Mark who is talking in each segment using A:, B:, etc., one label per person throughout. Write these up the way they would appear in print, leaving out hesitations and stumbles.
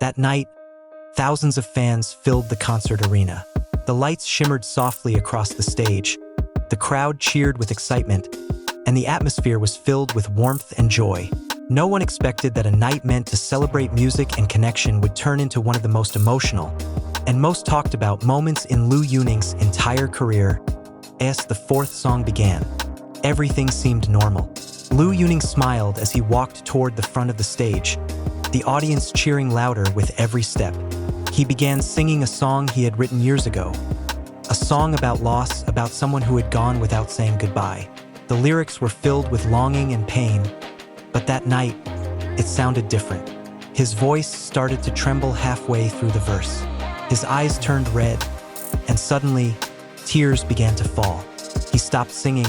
A: That night, thousands of fans filled the concert arena. The lights shimmered softly across the stage, the crowd cheered with excitement, and the atmosphere was filled with warmth and joy. No one expected that a night meant to celebrate music and connection would turn into one of the most emotional and most talked about moments in Liu Yuning's entire career. As the fourth song began, everything seemed normal. Liu Yuning smiled as he walked toward the front of the stage, the audience cheering louder with every step. He began singing a song he had written years ago, a song about loss, about someone who had gone without saying goodbye. The lyrics were filled with longing and pain, but that night, it sounded different. His voice started to tremble halfway through the verse. His eyes turned red, and suddenly, tears began to fall. He stopped singing,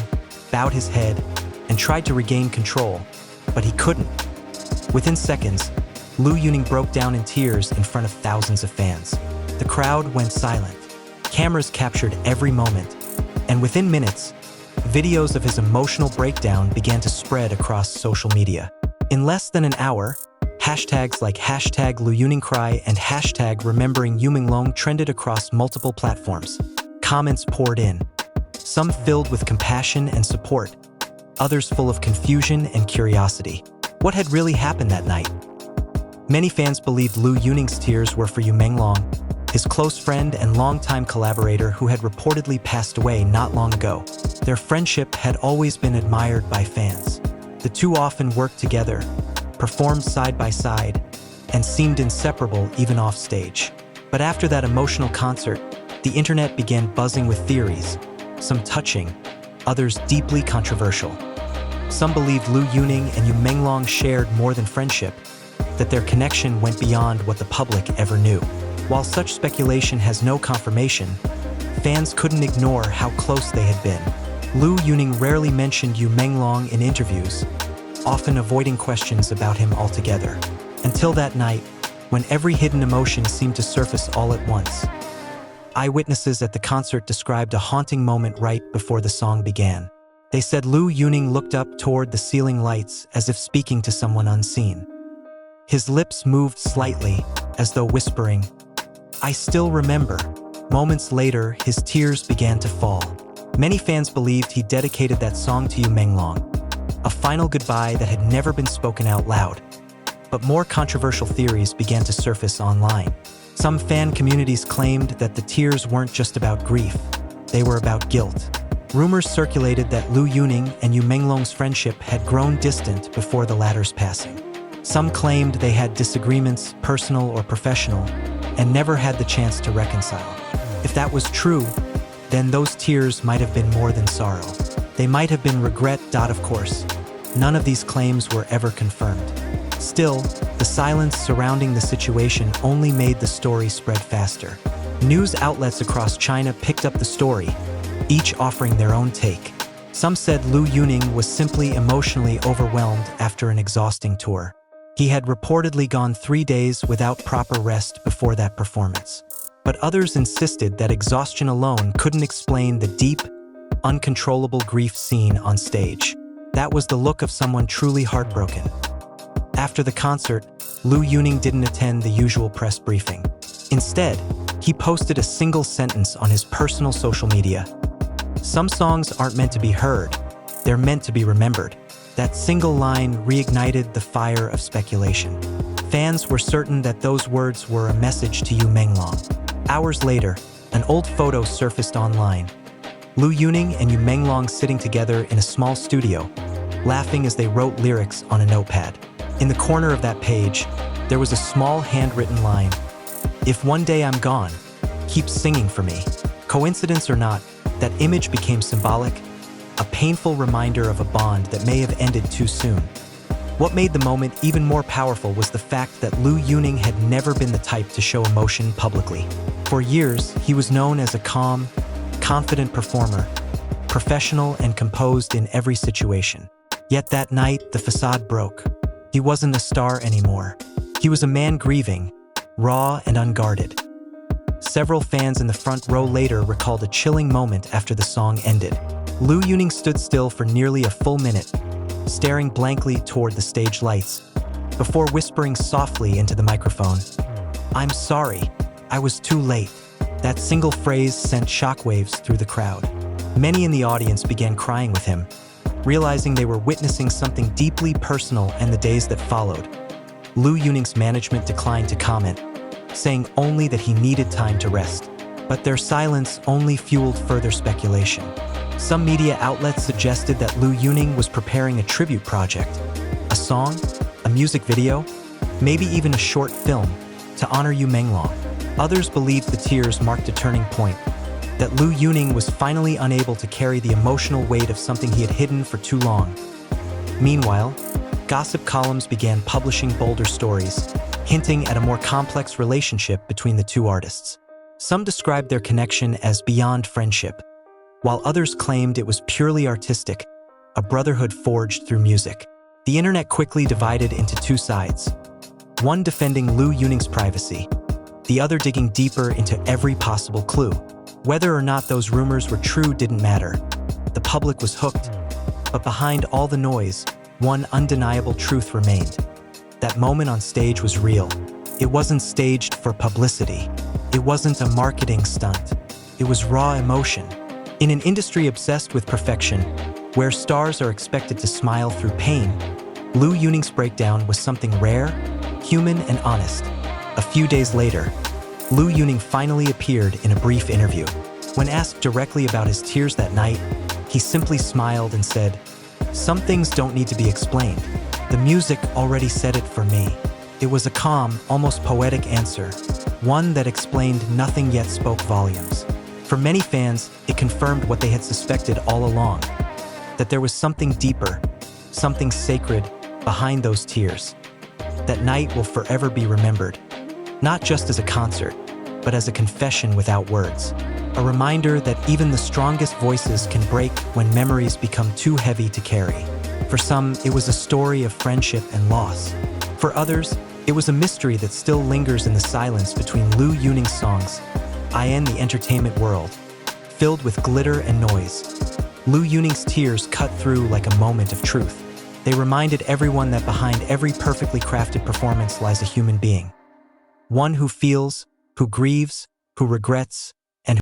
A: bowed his head, and tried to regain control, but he couldn't. Within seconds, Liu Yuning broke down in tears in front of thousands of fans. The crowd went silent. Cameras captured every moment, and within minutes, videos of his emotional breakdown began to spread across social media. In less than an hour, hashtags like #LiuYuningCry and #RememberingYuMenglong trended across multiple platforms. Comments poured in, some filled with compassion and support, others full of confusion and curiosity. What had really happened that night? Many fans believed Liu Yuning's tears were for Menglong, his close friend and longtime collaborator who had reportedly passed away not long ago. Their friendship had always been admired by fans. The two often worked together, performed side by side, and seemed inseparable even off stage. But after that emotional concert, the internet began buzzing with theories, some touching, others deeply controversial. Some believed Liu Yuning and Menglong shared more than friendship, that their connection went beyond what the public ever knew. While such speculation has no confirmation, fans couldn't ignore how close they had been. Liu Yuning rarely mentioned Menglong in interviews, often avoiding questions about him altogether. Until that night, when every hidden emotion seemed to surface all at once. Eyewitnesses at the concert described a haunting moment right before the song began. They said Liu Yuning looked up toward the ceiling lights as if speaking to someone unseen. His lips moved slightly, as though whispering, "I still remember." Moments later, his tears began to fall. Many fans believed he dedicated that song to Menglong, a final goodbye that had never been spoken out loud. But more controversial theories began to surface online. Some fan communities claimed that the tears weren't just about grief, they were about guilt. Rumors circulated that Liu Yuning and Menglong's friendship had grown distant before the latter's passing. Some claimed they had disagreements, personal or professional, and never had the chance to reconcile. If that was true, then those tears might have been more than sorrow. They might have been regret. Of course, none of these claims were ever confirmed. Still, the silence surrounding the situation only made the story spread faster. News outlets across China picked up the story, each offering their own take. Some said Liu Yuning was simply emotionally overwhelmed after an exhausting tour. He had reportedly gone 3 days without proper rest before that performance. But others insisted that exhaustion alone couldn't explain the deep, uncontrollable grief seen on stage. That was the look of someone truly heartbroken. After the concert, Liu Yuning didn't attend the usual press briefing. Instead, he posted a single sentence on his personal social media. "Some songs aren't meant to be heard, they're meant to be remembered." That single line reignited the fire of speculation. Fans were certain that those words were a message to Menglong. Hours later, an old photo surfaced online. Liu Yuning and Menglong sitting together in a small studio, laughing as they wrote lyrics on a notepad. In the corner of that page, there was a small handwritten line, "If one day I'm gone, keep singing for me." Coincidence or not, that image became symbolic, a painful reminder of a bond that may have ended too soon. What made the moment even more powerful was the fact that Liu Yuning had never been the type to show emotion publicly. For years, he was known as a calm, confident performer, professional and composed in every situation. Yet that night, the facade broke. He wasn't a star anymore. He was a man grieving, raw and unguarded. Several fans in the front row later recalled a chilling moment after the song ended. Liu Yuning stood still for nearly a full minute, staring blankly toward the stage lights, before whispering softly into the microphone, "I'm sorry, I was too late." That single phrase sent shockwaves through the crowd. Many in the audience began crying with him, realizing they were witnessing something deeply personal in the days that followed. Liu Yuning's management declined to comment, saying only that he needed time to rest. But their silence only fueled further speculation. Some media outlets suggested that Liu Yuning was preparing a tribute project, a song, a music video, maybe even a short film to honor Menglong. Others believed the tears marked a turning point, that Liu Yuning was finally unable to carry the emotional weight of something he had hidden for too long. Meanwhile, gossip columns began publishing bolder stories, hinting at a more complex relationship between the two artists. Some described their connection as beyond friendship, while others claimed it was purely artistic, a brotherhood forged through music. The internet quickly divided into two sides, one defending Liu Yuning's privacy, the other digging deeper into every possible clue. Whether or not those rumors were true didn't matter. The public was hooked, but behind all the noise, one undeniable truth remained. That moment on stage was real. It wasn't staged for publicity. It wasn't a marketing stunt. It was raw emotion. In an industry obsessed with perfection, where stars are expected to smile through pain, Liu Yuning's breakdown was something rare, human, and honest. A few days later, Liu Yuning finally appeared in a brief interview. When asked directly about his tears that night, he simply smiled and said, "Some things don't need to be explained. The music already said it for me." It was a calm, almost poetic answer, one that explained nothing yet spoke volumes. For many fans, it confirmed what they had suspected all along, that there was something deeper, something sacred behind those tears. That night will forever be remembered, not just as a concert, but as a confession without words. A reminder that even the strongest voices can break when memories become too heavy to carry. For some, it was a story of friendship and loss. For others, it was a mystery that still lingers in the silence between Liu Yuning's songs, "I the Entertainment World," filled with glitter and noise. Liu Yuning's tears cut through like a moment of truth. They reminded everyone that behind every perfectly crafted performance lies a human being. One who feels, who grieves, who regrets,